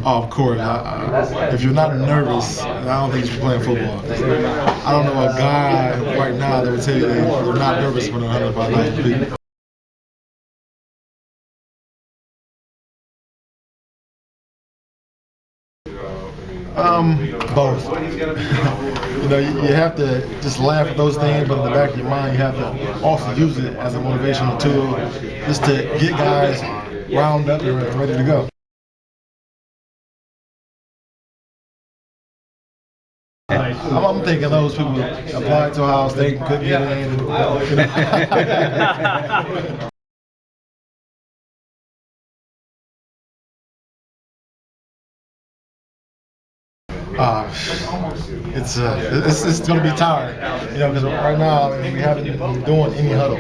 Oh, of course. If you're not nervous, I don't think you should be playing football. I don't know a guy right now that would tell you they're not nervous when they're 105 feet. Both. You have to just laugh at those things, but in the back of your mind, you have to also use it as a motivational tool just to get guys wound up and ready to go. I'm thinking those people applied to Ohio State couldn't get in. It's going to be tiring, because right now we haven't been doing any huddle.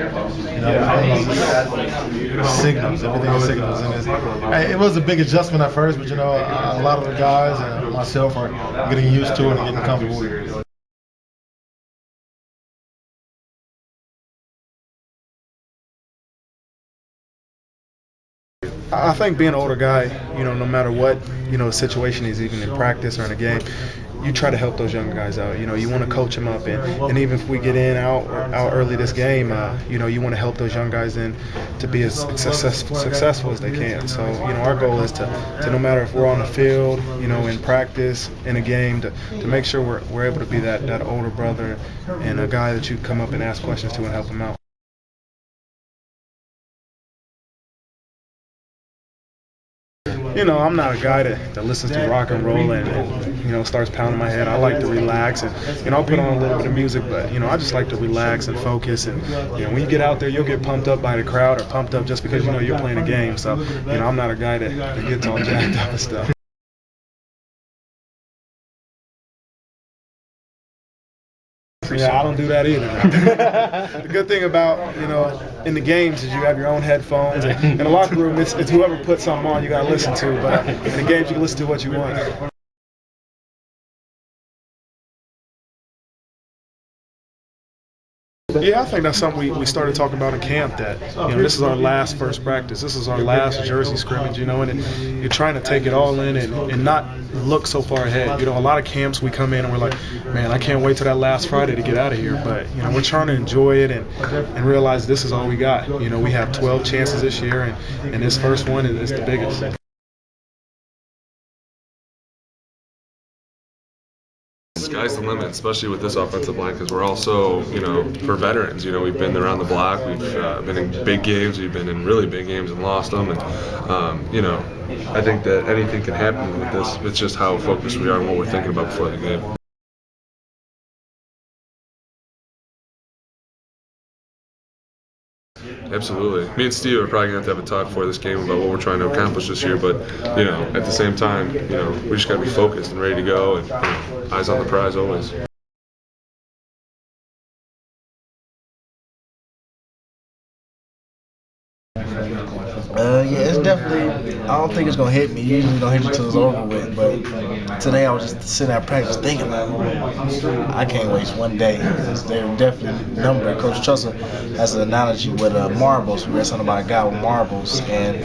Signals, everything is signals, and it was a big adjustment at first, but a lot of the guys and myself are getting used to it and getting comfortable with it. I think being an older guy, no matter what, the situation is, even in practice or in a game, you try to help those younger guys out. You want to coach them up, and even if we get out early this game, you want to help those young guys in to be as successful as they can. So, our goal is to no matter if we're on the field, in practice, in a game, to make sure we're able to be that older brother and a guy that you come up and ask questions to and help them out. I'm not a guy that listens to rock and roll and starts pounding my head. I like to relax and I'll put on a little bit of music, but I just like to relax and focus. And when you get out there, you'll get pumped up by the crowd or pumped up just because you're playing a game. So I'm not a guy that gets all jacked up and stuff. Yeah, I don't do that either. The good thing about, in the games is you have your own headphones. In the locker room, it's whoever puts something on you got to listen to. But in the games, you can listen to what you want. Yeah, I think that's something we started talking about in camp, that this is our last first practice. This is our last jersey scrimmage, and you're trying to take it all in and not look so far ahead. A lot of camps we come in and we're like, man, I can't wait till that last Friday to get out of here. But, we're trying to enjoy it and realize this is all we got. We have 12 chances this year, and this first one is the biggest. Sky's the limit, especially with this offensive line, because we're also, for veterans, we've been around the block, we've been in big games, we've been in really big games and lost them, and I think that anything can happen with this. It's just how focused we are and what we're thinking about before the game. Absolutely. Me and Steve are probably going to have a talk before this game about what we're trying to accomplish this year, but, at the same time, we just got to be focused and ready to go and eyes on the prize always. Yeah, it's definitely, I don't think it's going to hit me. Usually don't hit you until it's over with, but today I was just sitting at practice thinking, I can't waste one day. They're definitely numbered. Coach Trussell has an analogy with marbles. We read something about a guy with marbles, and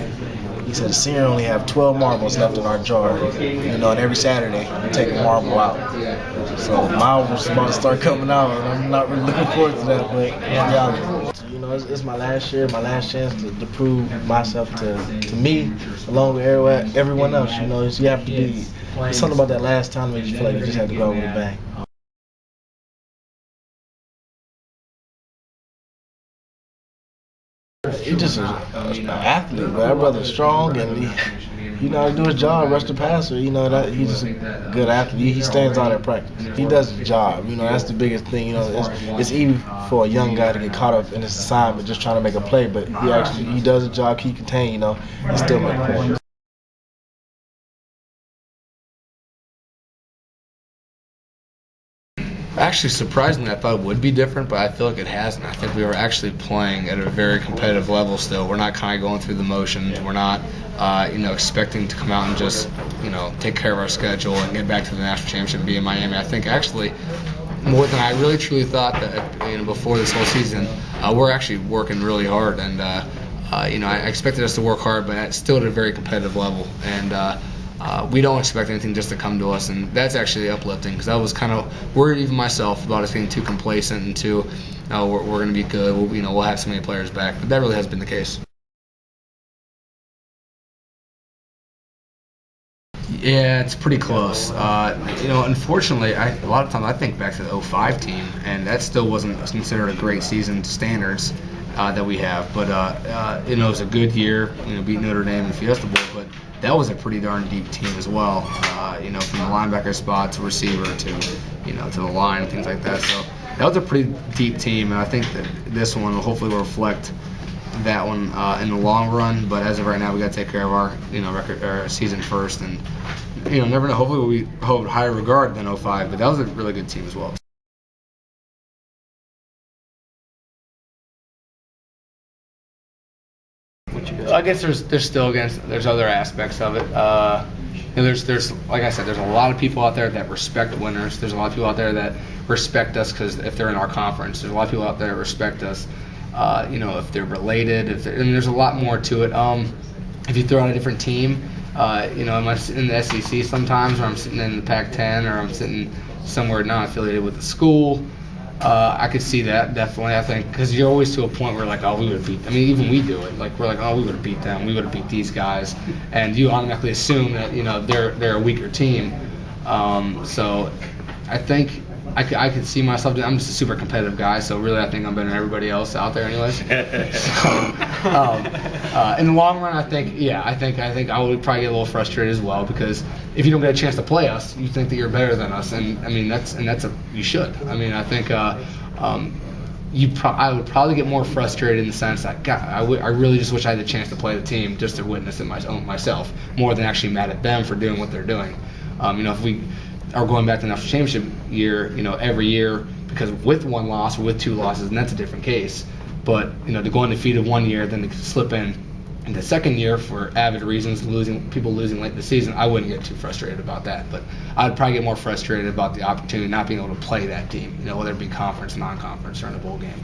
he said the senior only have 12 marbles left in our jar. And every Saturday we take a marble out. So mine was about to start coming out, and I'm not really looking forward to that, but yeah. It's my last year, my last chance to prove myself to me, along with everyone else. You have to be something about that last time that you feel like you just have to go with a bang. He's just an athlete, but that brother's strong and he knows how to do his job, rush the passer. That he's just a good athlete. He stands out at practice. He does his job. That's the biggest thing. It's easy for a young guy to get caught up in his assignment, just trying to make a play, but he does a job, keep contained, and still make points. Actually, surprisingly, I thought it would be different, but I feel like it hasn't. I think we were actually playing at a very competitive level still. We're not kind of going through the motions. We're not, expecting to come out and just, take care of our schedule and get back to the national championship and be in Miami. I think actually more than I really truly thought that, before this whole season, we're actually working really hard. And, I expected us to work hard, but still at a very competitive level. And, we don't expect anything just to come to us, and that's actually uplifting because I was kind of worried even myself about us getting too complacent and too, we're going to be good. We'll have so many players back, but that really has been the case. Yeah, it's pretty close. Unfortunately, a lot of times I think back to the 05 team, and that still wasn't considered a great season to standards that we have. But it was a good year, beat Notre Dame in the Fiesta Bowl, but that was a pretty darn deep team as well. From the linebacker spot to receiver to the line and things like that. So that was a pretty deep team, and I think that this one hopefully will reflect that one in the long run. But as of right now, we got to take care of our record or season first, and never know. Hopefully we hold higher regard than 05, but that was a really good team as well. I guess there's other aspects of it. There's like I said, there's a lot of people out there that respect winners. There's a lot of people out there that respect us because if they're in our conference. There's a lot of people out there that respect us. If they're related, and there's a lot more to it. If you throw out a different team, am I sitting in the SEC sometimes, or I'm sitting in the Pac-10, or I'm sitting somewhere not affiliated with the school, I could see that definitely. I think because you're always to a point where like, oh, we would have beat. I mean, even we do it. Like we're like, oh, we would have beat them. We would have beat these guys, and you automatically assume that they're a weaker team. So I think. I could see myself doing. I'm just a super competitive guy, so really I think I'm better than everybody else out there, anyways. In the long run, I think I would probably get a little frustrated as well because if you don't get a chance to play us, you think that you're better than us, and I mean you should. I mean I think I would probably get more frustrated in the sense that I really just wish I had the chance to play the team just to witness it myself more than actually mad at them for doing what they're doing. If we are going back to the national championship year, every year, because with one loss or with two losses, and that's a different case. But to go undefeated one year, then to slip in the second year for avid reasons, people losing late in the season, I wouldn't get too frustrated about that. But I'd probably get more frustrated about the opportunity not being able to play that team, whether it be conference, non-conference, or in a bowl game.